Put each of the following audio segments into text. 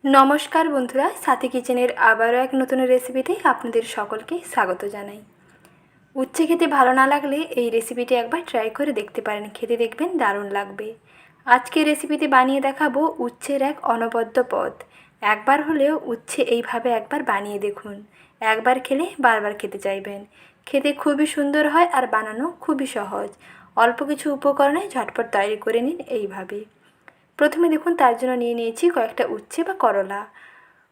নমস্কার বন্ধুরা, সাথী কিচেনের আবারও এক নতুন রেসিপিতে আপনাদের সকলকে স্বাগত জানাই। উচ্ছে খেতে ভালো না লাগলে এই রেসিপিটি একবার ট্রাই করে দেখতে পারেন, খেতে দেখবেন দারুণ লাগবে। আজকে রেসিপিতে বানিয়ে দেখাবো উচ্ছের এক অনবদ্য পদ। একবার হলেও উচ্ছে এইভাবে একবার বানিয়ে দেখুন, একবার খেলে বারবার খেতে চাইবেন। খেতে খুবই সুন্দর হয় আর বানানো খুবই সহজ। অল্প কিছু উপকরণে ঝটপট তৈরি করে নিন এইভাবে। প্রথমে দেখুন, তার জন্য নিয়ে নিয়েছি কয়েকটা উচ্ছে বা করলা।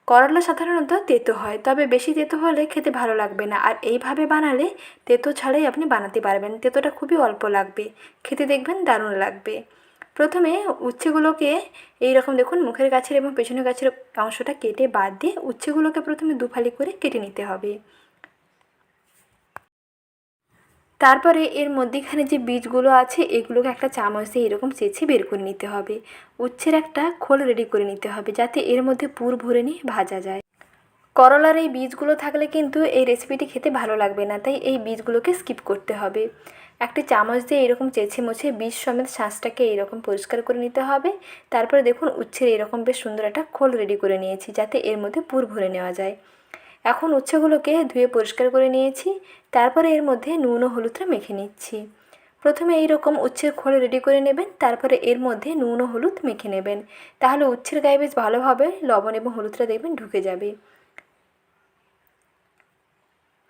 করলা সাধারণত তেতো হয়, তবে বেশি তেতো হলে খেতে ভালো লাগবে না। আর এইভাবে বানালে তেতো ছাড়াই আপনি বানাতে পারবেন, তেতোটা খুবই অল্প লাগবে, খেতে দেখবেন দারুণ লাগবে। প্রথমে উচ্ছেগুলোকে এইরকম দেখুন মুখের কাছের এবং পেছনের কাছের অংশটা কেটে বাদ দিয়ে উচ্ছেগুলোকে প্রথমে দুফালি করে কেটে নিতে হবে। তারপরে এর মধ্যেখানে যে বীজগুলো আছে এগুলোকে একটা চামচ দিয়ে এরকম চেঁচে বের করে নিতে হবে। উচ্ছের একটা খোল রেডি করে নিতে হবে, যাতে এর মধ্যে পুর ভরে নিয়ে ভাজা যায়। করলার এই বীজগুলো থাকলে কিন্তু এই রেসিপিটি খেতে ভালো লাগবে না, তাই এই বীজগুলোকে স্কিপ করতে হবে। একটি চামচ দিয়ে এরকম চেঁচে মুছে বীজ সমেত শাঁসটাকে এরকম পরিষ্কার করে নিতে হবে। তারপরে দেখুন উচ্ছের এরকম বেশ সুন্দর একটা খোল রেডি করে নিয়েছি, যাতে এর মধ্যে পুর ভরে নেওয়া যায়। এখন উচ্ছেগুলোকে ধুয়ে পরিষ্কার করে নিয়েছি। তারপরে এর মধ্যে নুন ও হলুদটা মেখে নিচ্ছি। প্রথমে এই রকম উচ্ছের খোল রেডি করে নেবেন, তারপরে এর মধ্যে নুন ও হলুদ মেখে নেবেন। তাহলে উচ্ছের গায়ে বেশ ভালোভাবে লবণ এবং হলুদটা দেখবেন ঢুকে যাবে।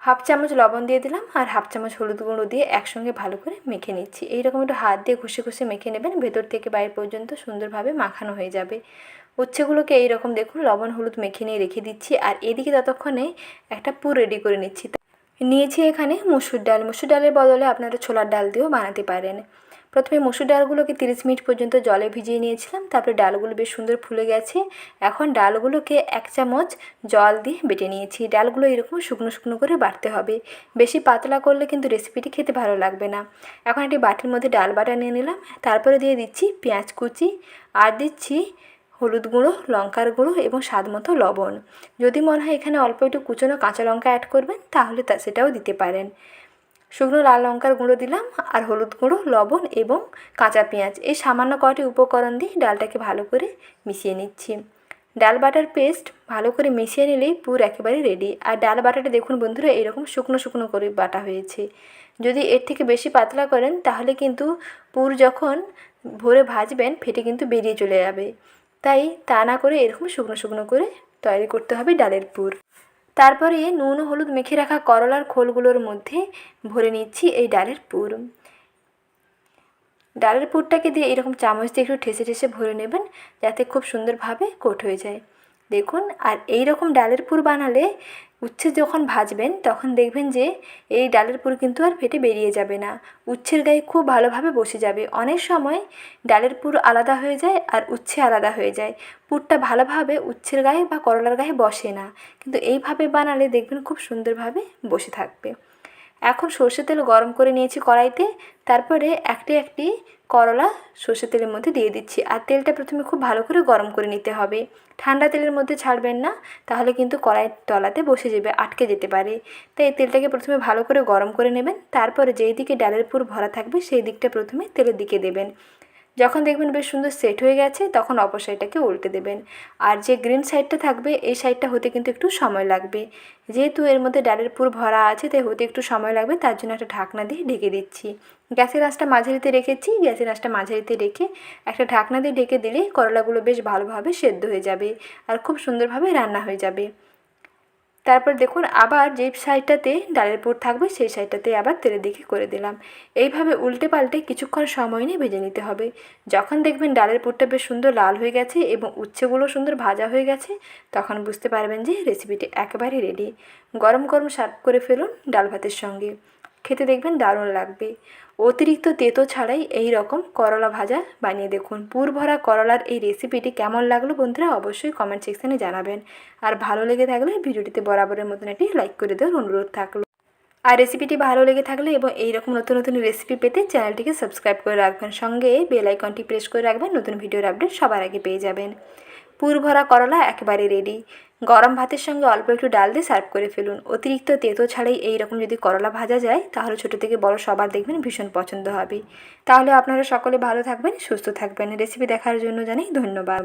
হাফ চামচ লবণ দিয়ে দিলাম আর হাফ চামচ হলুদ গুঁড়ো দিয়ে একসঙ্গে ভালো করে মেখে নিচ্ছি। এইরকম একটু হাত দিয়ে ঘষে ঘষে মেখে নেবেন, ভেতর থেকে বাইরে পর্যন্ত সুন্দরভাবে মাখানো হয়ে যাবে। উচ্ছেগুলোকে এইরকম দেখুন লবণ হলুদ মেখে নিয়ে রেখে দিচ্ছি। আর এদিকে ততক্ষণে একটা পুর রেডি করে নিচ্ছি। নিয়েছি এখানে মুসুর ডাল। মুসুর ডালের বদলে আপনারা ছোলার ডাল দিয়েও বানাতে পারেন। প্রথমে মুসুর ডালগুলোকে 30 মিনিট পর্যন্ত জলে ভিজিয়ে নিয়েছিলাম। তারপরে ডালগুলো বেশ সুন্দর ফুলে গেছে। এখন ডালগুলোকে 1 চামচ জল দিয়ে বেটে নিয়েছি। ডালগুলো এরকম শুকনো শুকনো করে বাটতে হবে, বেশি পাতলা করলে কিন্তু রেসিপিটি খেতে ভালো লাগবে না। এখন একটি বাটির মধ্যে ডাল বাটা নিয়ে নিলাম। তারপরে দিয়ে দিচ্ছি পেঁয়াজ কুচি, আর দিচ্ছি হলুদ গুঁড়ো, লঙ্কার গুঁড়ো এবং স্বাদ মতো লবণ। যদি মনে হয় এখানে অল্প একটু কুচনো কাঁচা লঙ্কা অ্যাড করবেন তাহলে সেটাও দিতে পারেন। শুকনো লাল লঙ্কার গুঁড়ো দিলাম, আর হলুদ গুঁড়ো, লবণ এবং কাঁচা পেঁয়াজ, এই সামান্য কয়টি উপকরণ দিয়ে ডালটাকে ভালো করে মিশিয়ে নিচ্ছি। ডাল বাটার পেস্ট ভালো করে মিশিয়ে নিলেই পুর একেবারে রেডি। আর ডাল বাটাটা দেখুন বন্ধুরা এরকম শুকনো শুকনো করে বাটা হয়েছে। যদি এর থেকে বেশি পাতলা করেন তাহলে কিন্তু পুর যখন ভরে ভাজবেন ফেটে কিন্তু বেরিয়ে চলে যাবে। তাই তা না করে এরকম শুকনো শুকনো করে তৈরি করতে হবে ডালের পুর। তারপরে নুন ও হলুদ মেখে রাখা করলার খোলগুলোর মধ্যে ভরে নিচ্ছি এই ডালের পুর। ডালের পুরটাকে দিয়ে এরকম চামচ দিয়ে একটু ঠেসে ঠেসে ভরে নেবেন, যাতে খুব সুন্দরভাবে কোট হয়ে যায়। দেখুন, আর এই রকম ডালের পুর বানালে উচ্ছে যখন ভাজবেন তখন দেখবেন যে এই ডালের পুর কিন্তু আর ফেটে বেরিয়ে যাবে না, উচ্ছের গায়ে খুব ভালোভাবে বসে যাবে। অনেক সময় ডালের পুর আলাদা হয়ে যায় আর উচ্ছে আলাদা হয়ে যায়, পুরটা ভালোভাবে উচ্ছের গায়ে বা করলার গায়ে বসে না। কিন্তু এইভাবে বানালে দেখবেন খুব সুন্দরভাবে বসে থাকবে। এখন সর্ষের তেল গরম করে নিয়েছি কড়াইতে। তারপরে একটি একটি করলা সর্ষের তেলের মধ্যে দিয়ে দিচ্ছি। আর তেলটা প্রথমে খুব ভালো করে গরম করে নিতে হবে, ঠান্ডা তেলের মধ্যে ছাড়বেন না, তাহলে কিন্তু কড়াইয়ের তলাতে বসে যাবে, আটকে যেতে পারে। তাই এই তেলটাকে প্রথমে ভালো করে গরম করে নেবেন। তারপরে যেই দিকে ডালের পুর ভরা থাকবে সেই দিকটা প্রথমে তেলের দিকে দেবেন। যখন দেখবেন বেশ সুন্দর সেট হয়ে গেছে তখন অপর সাইডটাকে উল্টে দেবেন। আর যে গ্রিন সাইডটা থাকবে এই সাইডটা হতে কিন্তু একটু সময় লাগবে, যেহেতু এর মধ্যে ডালের পুর ভরা আছে তাই হতে একটু সময় লাগবে। তার জন্য একটা ঢাকনা দিয়ে ঢেকে দিচ্ছি। গ্যাসের আঁচটা মাঝারিতে রেখেছি। গ্যাসের আঁচটা মাঝারিতে রেখে একটা ঢাকনা দিয়ে ঢেকে দিলে করলাগুলো বেশ ভালোভাবে সেদ্ধ হয়ে যাবে আর খুব সুন্দরভাবে রান্না হয়ে যাবে। তারপর দেখুন আবার যেই সাইডটাতে ডালের পুর থাকবে সেই সাইডটাতে আবার তেলের দিকে করে দিলাম। এইভাবে উল্টে পাল্টে কিছুক্ষণ সময় নিয়ে ভেজে নিতে হবে। যখন দেখবেন ডালের পুরটা বেশ সুন্দর লাল হয়ে গেছে এবং উচ্ছেগুলো সুন্দর ভাজা হয়ে গেছে তখন বুঝতে পারবেন যে রেসিপিটি একেবারে রেডি। গরম গরম সার্ভ করে ফেলুন ডাল ভাতের সঙ্গে, খেতে দেখবেন দারুণ লাগবে। অতিরিক্ত তেতো ছাড়াই এই রকম করলা ভাজা বানিয়ে দেখুন। পুর ভরা করলার এই রেসিপিটি কেমন লাগলো বন্ধুরা অবশ্যই কমেন্ট সেকশানে জানাবেন। আর ভালো লেগে থাকলে ভিডিওটিতে বরাবরের মতন একটি লাইক করে দেওয়ার অনুরোধ থাকলো। আর রেসিপিটি ভালো লেগে থাকলে এবং এইরকম নতুন নতুন রেসিপি পেতে চ্যানেলটিকে সাবস্ক্রাইব করে রাখবেন, সঙ্গে বেল আইকনটি প্রেস করে রাখবেন, নতুন ভিডিওর আপডেট সবার আগে পেয়ে যাবেন। পুর ভরা করলা একেবারে রেডি। গরম ভাতের সঙ্গে অল্প একটু ডাল দিয়ে সার্ভ করে ফেলুন। অতিরিক্ত তেতো ছাড়াই এইরকম যদি করলা ভাজা যায় তাহলে ছোটো থেকে বড় সবার দেখবেন ভীষণ পছন্দ হবে। তাহলে আপনারা সকলে ভালো থাকবেন, সুস্থ থাকবেন। রেসিপি দেখার জন্য জানাই ধন্যবাদ।